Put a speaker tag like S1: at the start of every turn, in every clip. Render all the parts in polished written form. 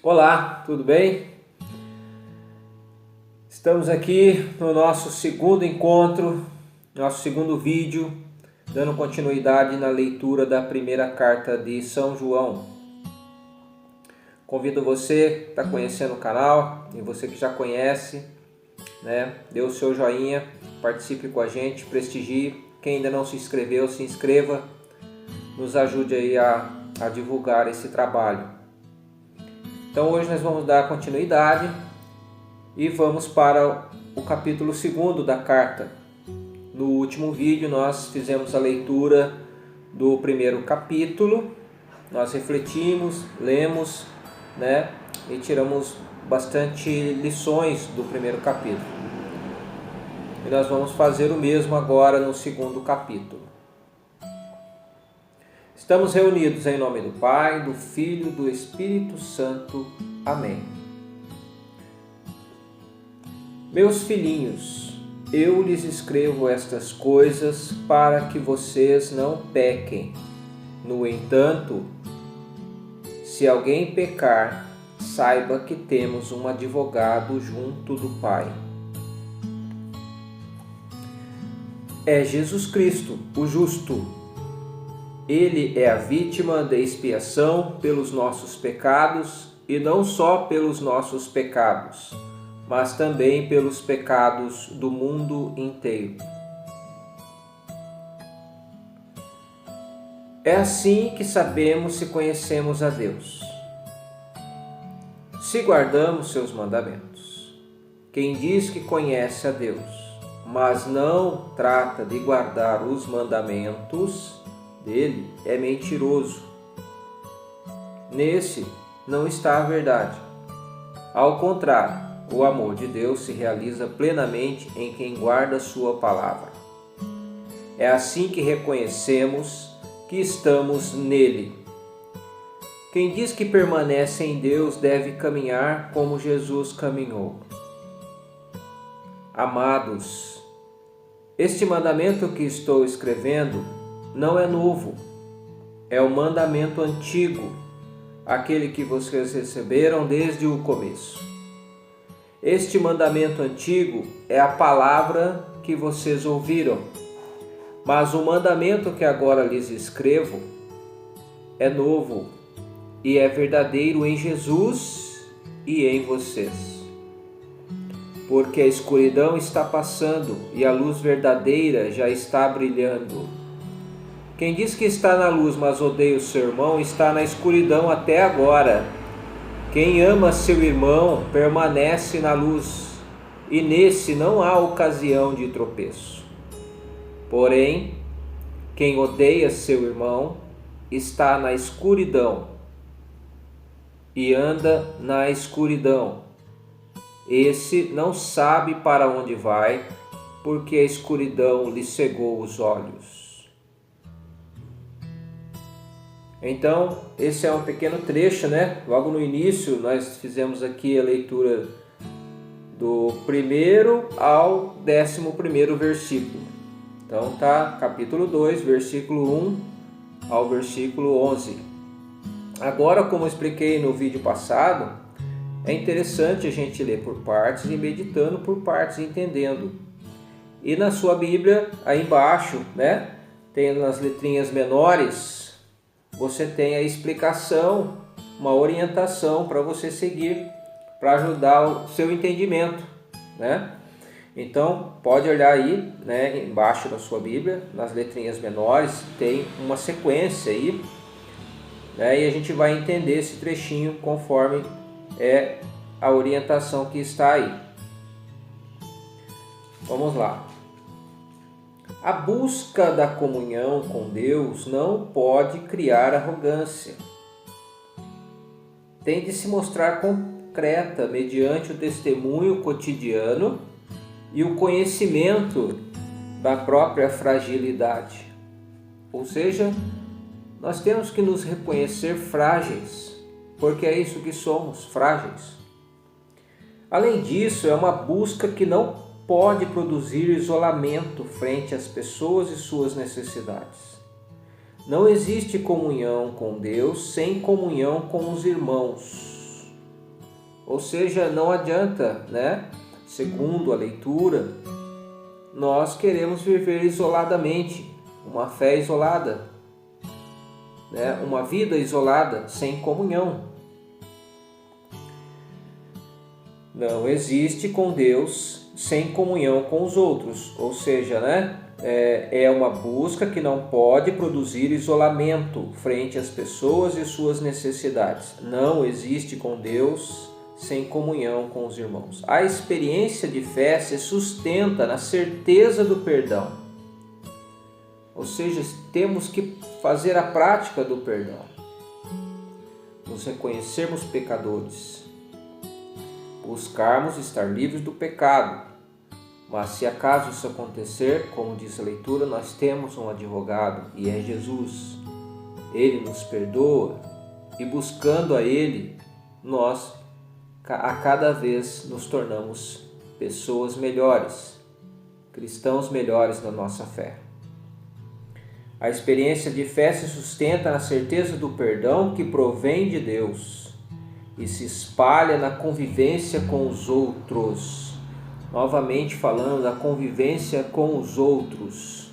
S1: Olá, tudo bem? Estamos aqui no nosso segundo encontro, nosso segundo vídeo, dando continuidade na leitura da primeira carta de São João. Convido você que está conhecendo o canal e você que já conhece, dê o seu joinha, participe com a gente, prestigie. Quem ainda não se inscreveu, se inscreva, nos ajude aí a divulgar esse trabalho. Então hoje nós vamos dar continuidade e vamos para o capítulo 2 da carta. No último vídeo nós fizemos a leitura do primeiro capítulo, nós refletimos, lemos, e tiramos bastante lições do primeiro capítulo. E nós vamos fazer o mesmo agora no segundo capítulo. Estamos reunidos em nome do Pai, do Filho e do Espírito Santo. Amém. Meus filhinhos, eu lhes escrevo estas coisas para que vocês não pequem. No entanto, se alguém pecar, saiba que temos um advogado junto do Pai. É Jesus Cristo, o justo. Ele é a vítima da expiação pelos nossos pecados, e não só pelos nossos pecados, mas também pelos pecados do mundo inteiro. É assim que sabemos se conhecemos a Deus, se guardamos seus mandamentos. Quem diz que conhece a Deus, mas não trata de guardar os mandamentos dele, é mentiroso. Nesse não está a verdade. Ao contrário, o amor de Deus se realiza plenamente em quem guarda sua palavra. É assim que reconhecemos que estamos nele. Quem diz que permanece em Deus deve caminhar como Jesus caminhou. Amados, este mandamento que estou escrevendo não é novo, é o mandamento antigo, aquele que vocês receberam desde o começo. Este mandamento antigo é a palavra que vocês ouviram, mas o mandamento que agora lhes escrevo é novo e é verdadeiro em Jesus e em vocês. Porque a escuridão está passando e a luz verdadeira já está brilhando. Quem diz que está na luz, mas odeia o seu irmão, está na escuridão até agora. Quem ama seu irmão permanece na luz, e nesse não há ocasião de tropeço. Porém, quem odeia seu irmão está na escuridão e anda na escuridão. Esse não sabe para onde vai, porque a escuridão lhe cegou os olhos. Então, esse é um pequeno trecho, Logo no início, nós fizemos aqui a leitura do 1º ao 11º versículo. Então, tá capítulo 2, versículo 1 ao versículo 11. Agora, como eu expliquei no vídeo passado, é interessante a gente ler por partes e meditando por partes, entendendo. E na sua Bíblia, aí embaixo, tem nas letrinhas menores, você tem a explicação, uma orientação para você seguir, para ajudar o seu entendimento, Então, pode olhar aí, embaixo da sua Bíblia, nas letrinhas menores, tem uma sequência aí, e a gente vai entender esse trechinho conforme é a orientação que está aí. Vamos lá. A busca da comunhão com Deus não pode criar arrogância. Tem de se mostrar concreta mediante o testemunho cotidiano e o conhecimento da própria fragilidade. Ou seja, nós temos que nos reconhecer frágeis, porque é isso que somos, frágeis. Além disso, é uma busca que não pode produzir isolamento frente às pessoas e suas necessidades. Não existe comunhão com Deus sem comunhão com os irmãos. Ou seja, não adianta, né? Segundo a leitura, nós queremos viver isoladamente, uma fé isolada, né? Uma vida isolada, sem comunhão. Não existe com Deus sem comunhão com os outros, ou seja, né? É uma busca que não pode produzir isolamento frente às pessoas e suas necessidades. Não existe com Deus sem comunhão com os irmãos. A experiência de fé se sustenta na certeza do perdão. Ou seja, temos que fazer a prática do perdão. Nos reconhecermos pecadores. Buscarmos estar livres do pecado. Mas se acaso isso acontecer, como diz a leitura, nós temos um advogado e é Jesus. Ele nos perdoa e buscando a Ele, nós a cada vez nos tornamos pessoas melhores, cristãos melhores na nossa fé. A experiência de fé se sustenta na certeza do perdão que provém de Deus e se espalha na convivência com os outros. Novamente falando da convivência com os outros.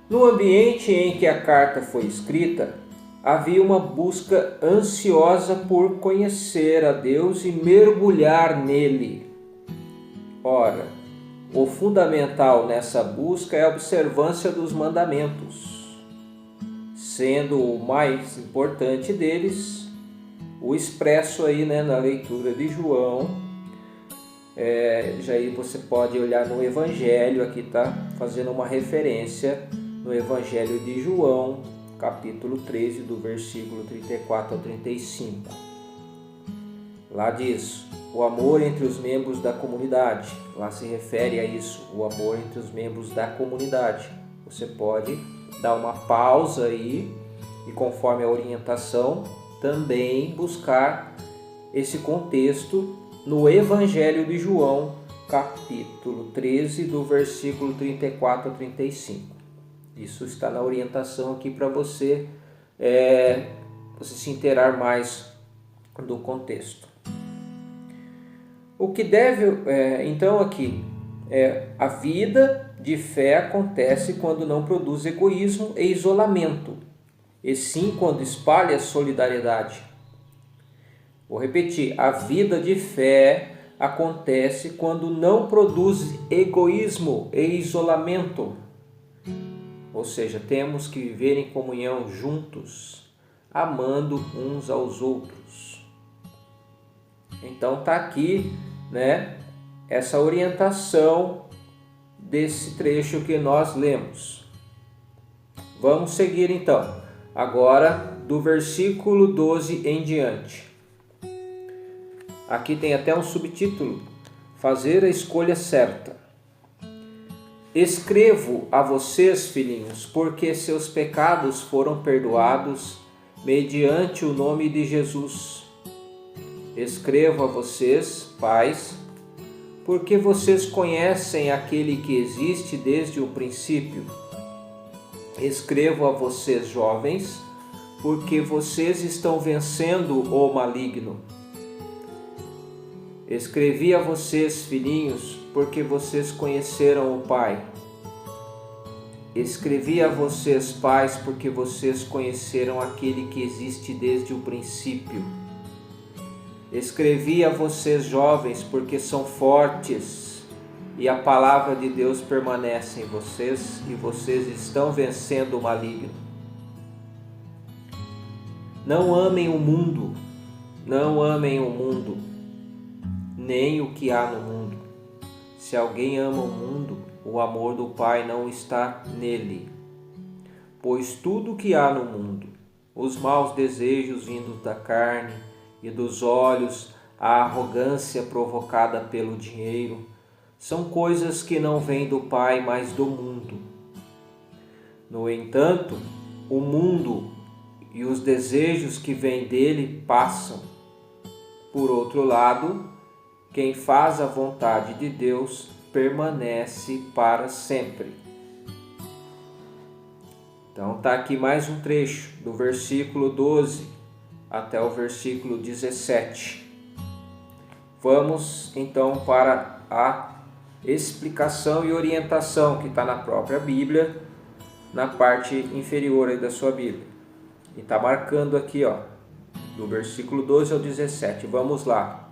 S1: No ambiente em que a carta foi escrita, havia uma busca ansiosa por conhecer a Deus e mergulhar nele. Ora, o fundamental nessa busca é a observância dos mandamentos, sendo o mais importante deles o expresso aí, né, na leitura de João. Já aí você pode olhar no Evangelho, aqui está fazendo uma referência no Evangelho de João, capítulo 13, do versículo 34 ao 35. Lá diz, o amor entre os membros da comunidade. Lá se refere a isso, o amor entre os membros da comunidade. Você pode dar uma pausa aí e, conforme a orientação, também buscar esse contexto no Evangelho de João, capítulo 13, do versículo 34 a 35. Isso está na orientação aqui para você se inteirar mais do contexto. O que deve, então, aqui, a vida de fé acontece quando não produz egoísmo e isolamento, e sim quando espalha solidariedade. Vou repetir, a vida de fé acontece quando não produz egoísmo e isolamento. Ou seja, temos que viver em comunhão juntos, amando uns aos outros. Então está aqui, né, essa orientação desse trecho que nós lemos. Vamos seguir então, agora do versículo 12 em diante. Aqui tem até um subtítulo, fazer a escolha certa. Escrevo a vocês, filhinhos, porque seus pecados foram perdoados mediante o nome de Jesus. Escrevo a vocês, pais, porque vocês conhecem aquele que existe desde o princípio. Escrevo a vocês, jovens, porque vocês estão vencendo o maligno. Escrevi a vocês, filhinhos, porque vocês conheceram o Pai. Escrevi a vocês, pais, porque vocês conheceram aquele que existe desde o princípio. Escrevi a vocês, jovens, porque são fortes e a palavra de Deus permanece em vocês e vocês estão vencendo o maligno. Não amem o mundo, não amem o mundo, nem o que há no mundo. Se alguém ama o mundo, o amor do Pai não está nele. Pois tudo o que há no mundo, os maus desejos vindos da carne e dos olhos, a arrogância provocada pelo dinheiro, são coisas que não vêm do Pai, mas do mundo. No entanto, o mundo e os desejos que vêm dele passam. Por outro lado, quem faz a vontade de Deus permanece para sempre. Então está aqui mais um trecho do versículo 12 até o versículo 17. Vamos então para a explicação e orientação que está na própria Bíblia, na parte inferior aí da sua Bíblia. E está marcando aqui, ó, do versículo 12 ao 17. Vamos lá.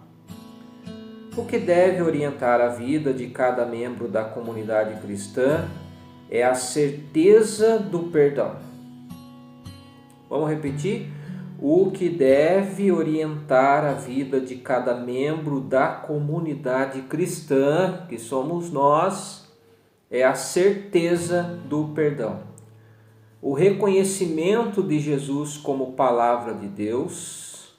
S1: O que deve orientar a vida de cada membro da comunidade cristã é a certeza do perdão. Vamos repetir? O que deve orientar a vida de cada membro da comunidade cristã, que somos nós, é a certeza do perdão. O reconhecimento de Jesus como palavra de Deus,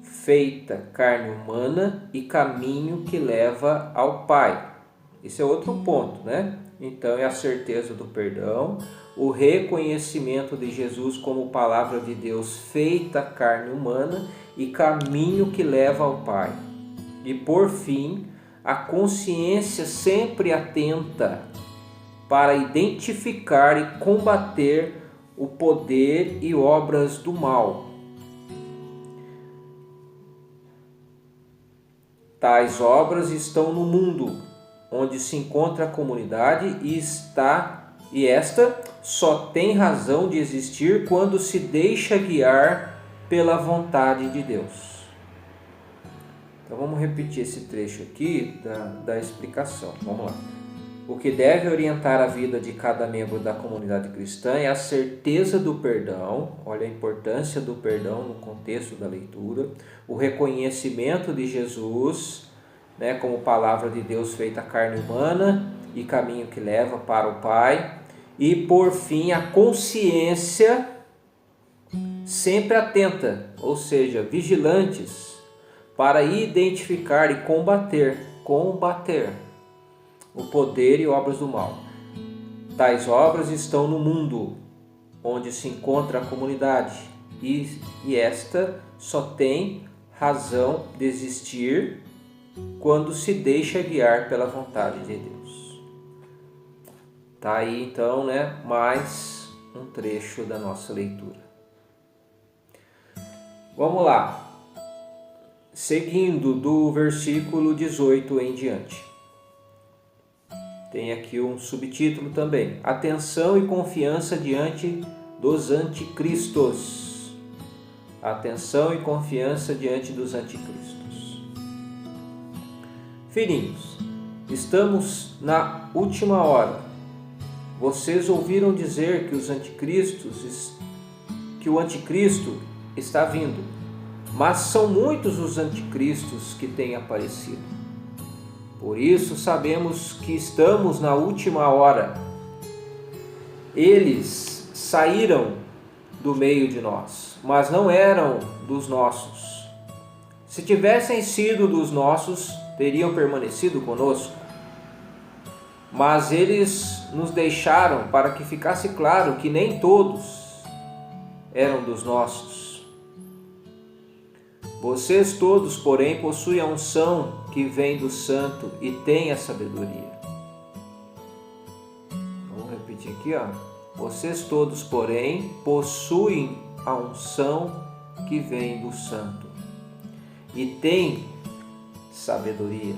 S1: feita carne humana e caminho que leva ao Pai. Esse é outro ponto, né? Então é a certeza do perdão, o reconhecimento de Jesus como palavra de Deus feita carne humana e caminho que leva ao Pai. E por fim, a consciência sempre atenta para identificar e combater o poder e obras do mal. Tais obras estão no mundo, onde se encontra a comunidade e esta só tem razão de existir quando se deixa guiar pela vontade de Deus. Então vamos repetir esse trecho aqui da explicação. Vamos lá. O que deve orientar a vida de cada membro da comunidade cristã é a certeza do perdão, olha a importância do perdão no contexto da leitura, o reconhecimento de Jesus, né, como palavra de Deus feita carne humana e caminho que leva para o Pai, e por fim a consciência sempre atenta, ou seja, vigilantes, para identificar e combater o poder e obras do mal. Tais obras estão no mundo, onde se encontra a comunidade, e esta só tem razão de existir quando se deixa guiar pela vontade de Deus. Tá aí então, né, mais um trecho da nossa leitura. Vamos lá. Seguindo do versículo 18 em diante. Tem aqui um subtítulo também. Atenção e confiança diante dos anticristos. Atenção e confiança diante dos anticristos. Filhinhos, estamos na última hora. Vocês ouviram dizer que o anticristo está vindo, mas são muitos os anticristos que têm aparecido. Por isso sabemos que estamos na última hora. Eles saíram do meio de nós, mas não eram dos nossos. Se tivessem sido dos nossos, teriam permanecido conosco. Mas eles nos deixaram para que ficasse claro que nem todos eram dos nossos. Vocês todos, porém, possuem a unção que vem do Santo e têm a sabedoria. Vamos repetir aqui, ó. Vocês todos, porém, possuem a unção que vem do Santo e têm sabedoria.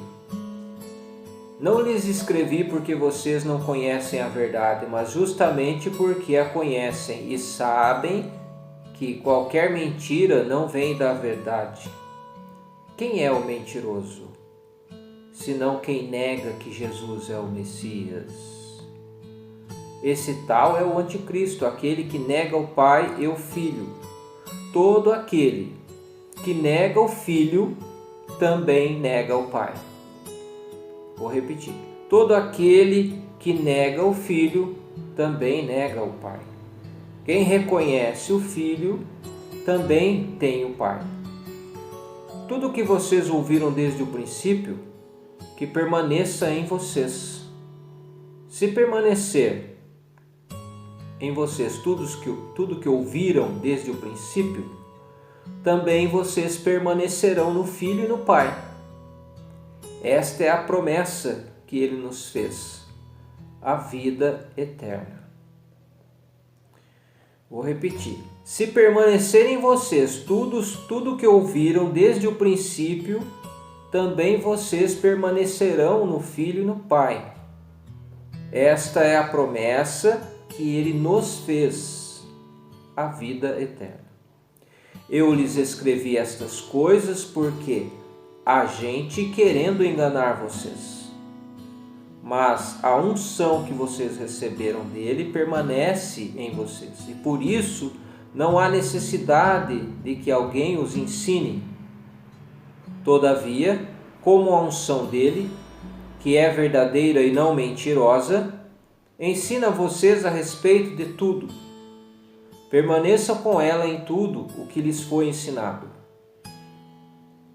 S1: Não lhes escrevi porque vocês não conhecem a verdade, mas justamente porque a conhecem e sabem que qualquer mentira não vem da verdade. Quem é o mentiroso, senão quem nega que Jesus é o Messias? Esse tal é o anticristo, aquele que nega o Pai e o Filho. Todo aquele que nega o Filho também nega o Pai. Vou repetir. Todo aquele que nega o Filho também nega o Pai. Quem reconhece o Filho também tem o Pai. Tudo o que vocês ouviram desde o princípio, que permaneça em vocês. Se permanecer em vocês tudo que ouviram desde o princípio, também vocês permanecerão no Filho e no Pai. Esta é a promessa que Ele nos fez, a vida eterna. Vou repetir. Se permanecer em vocês tudo que ouviram desde o princípio, também vocês permanecerão no Filho e no Pai. Esta é a promessa que Ele nos fez, a vida eterna. Eu lhes escrevi estas coisas porque há gente querendo enganar vocês. Mas a unção que vocês receberam dele permanece em vocês. E por isso não há necessidade de que alguém os ensine. Todavia, como a unção dele, que é verdadeira e não mentirosa, ensina vocês a respeito de tudo. Permaneçam com ela em tudo o que lhes foi ensinado.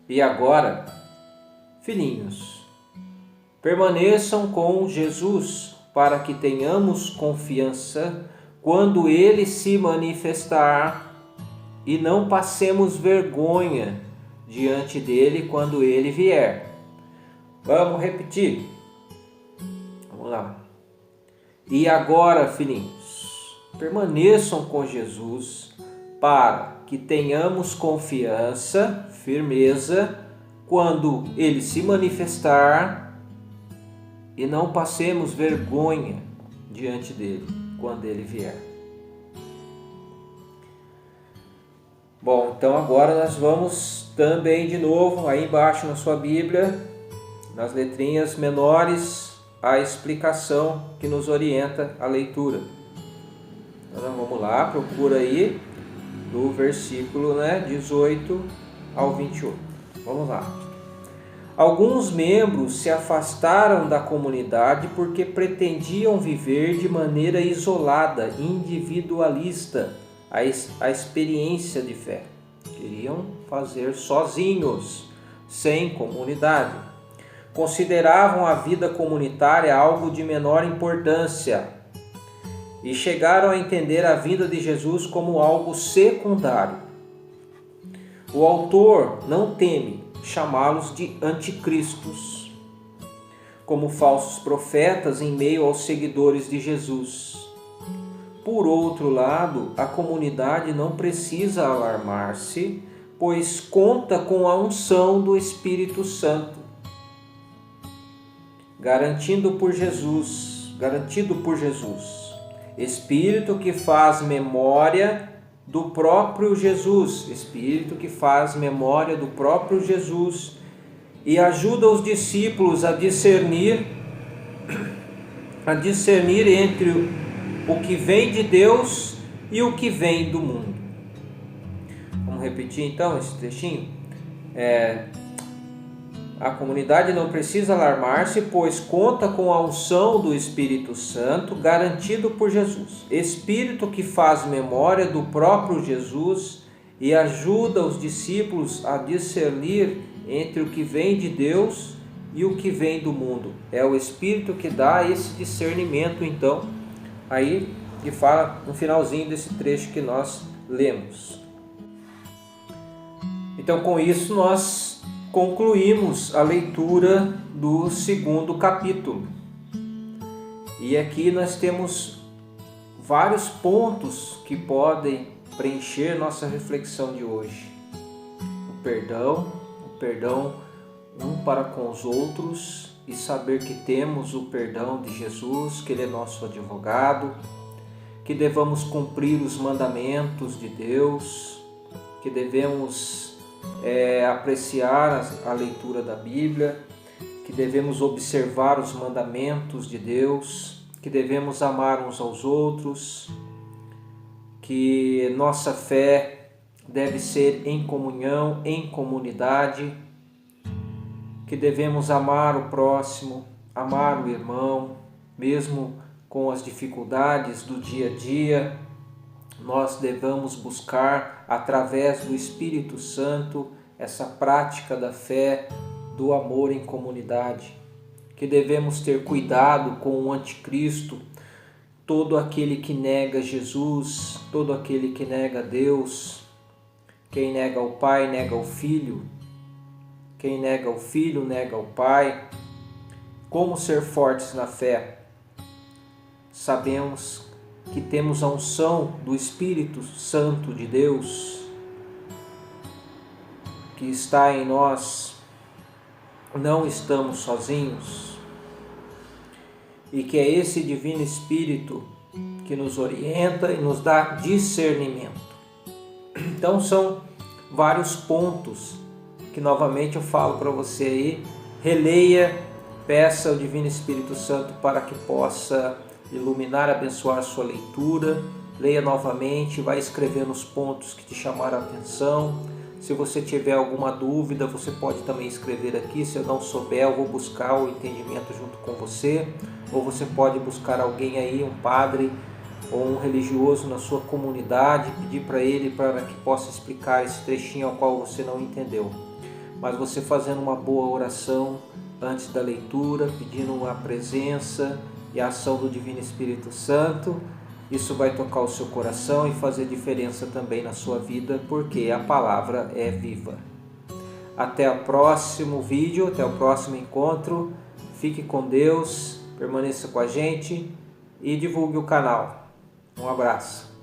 S1: E agora, filhinhos, permaneçam com Jesus, para que tenhamos confiança quando Ele se manifestar e não passemos vergonha diante dele quando Ele vier. Vamos repetir. Vamos lá. E agora, filhinhos, permaneçam com Jesus para que tenhamos confiança, firmeza, quando Ele se manifestar e não passemos vergonha diante dele quando Ele vier. Bom, então agora nós vamos também de novo, aí embaixo na sua Bíblia, nas letrinhas menores, a explicação que nos orienta a leitura. Então vamos lá, procura aí do versículo 18 ao 28. Vamos lá. Alguns membros se afastaram da comunidade porque pretendiam viver de maneira isolada, individualista, a experiência de fé. Queriam fazer sozinhos, sem comunidade. Consideravam a vida comunitária algo de menor importância e chegaram a entender a vinda de Jesus como algo secundário. O autor não teme chamá-los de anticristos, como falsos profetas em meio aos seguidores de Jesus. Por outro lado, a comunidade não precisa alarmar-se, pois conta com a unção do Espírito Santo, garantido por Jesus, Espírito que faz memória do próprio Jesus, Espírito que faz memória do próprio Jesus e ajuda os discípulos a discernir entre o que vem de Deus e o que vem do mundo. Vamos repetir então esse trechinho? A comunidade não precisa alarmar-se, pois conta com a unção do Espírito Santo, garantido por Jesus. Espírito que faz memória do próprio Jesus e ajuda os discípulos a discernir entre o que vem de Deus e o que vem do mundo. É o Espírito que dá esse discernimento, então, aí que fala no finalzinho desse trecho que nós lemos. Então, com isso, nós concluímos a leitura do segundo capítulo. E aqui nós temos vários pontos que podem preencher nossa reflexão de hoje. O perdão um para com os outros e saber que temos o perdão de Jesus, que Ele é nosso advogado, que devemos cumprir os mandamentos de Deus, que devemos apreciar a leitura da Bíblia, que devemos observar os mandamentos de Deus, que devemos amar uns aos outros, que nossa fé deve ser em comunhão, em comunidade, que devemos amar o próximo, amar o irmão, mesmo com as dificuldades do dia a dia. Nós devemos buscar, através do Espírito Santo, essa prática da fé, do amor em comunidade. Que devemos ter cuidado com o anticristo, todo aquele que nega Jesus, todo aquele que nega Deus. Quem nega o Pai, nega o Filho. Quem nega o Filho, nega o Pai. Como ser fortes na fé? Sabemos que temos a unção do Espírito Santo de Deus, que está em nós, não estamos sozinhos, e que é esse Divino Espírito que nos orienta e nos dá discernimento. Então são vários pontos que novamente eu falo para você aí, releia, peça ao Divino Espírito Santo para que possa iluminar, abençoar a sua leitura, leia novamente, vai escrevendo os pontos que te chamaram a atenção. Se você tiver alguma dúvida, você pode também escrever aqui. Se eu não souber, eu vou buscar o entendimento junto com você. Ou você pode buscar alguém aí, um padre ou um religioso na sua comunidade, pedir para ele para que possa explicar esse trechinho ao qual você não entendeu. Mas você fazendo uma boa oração antes da leitura, pedindo a presença e a ação do Divino Espírito Santo, isso vai tocar o seu coração e fazer diferença também na sua vida, porque a palavra é viva. Até o próximo vídeo, até o próximo encontro. Fique com Deus, permaneça com a gente e divulgue o canal. Um abraço.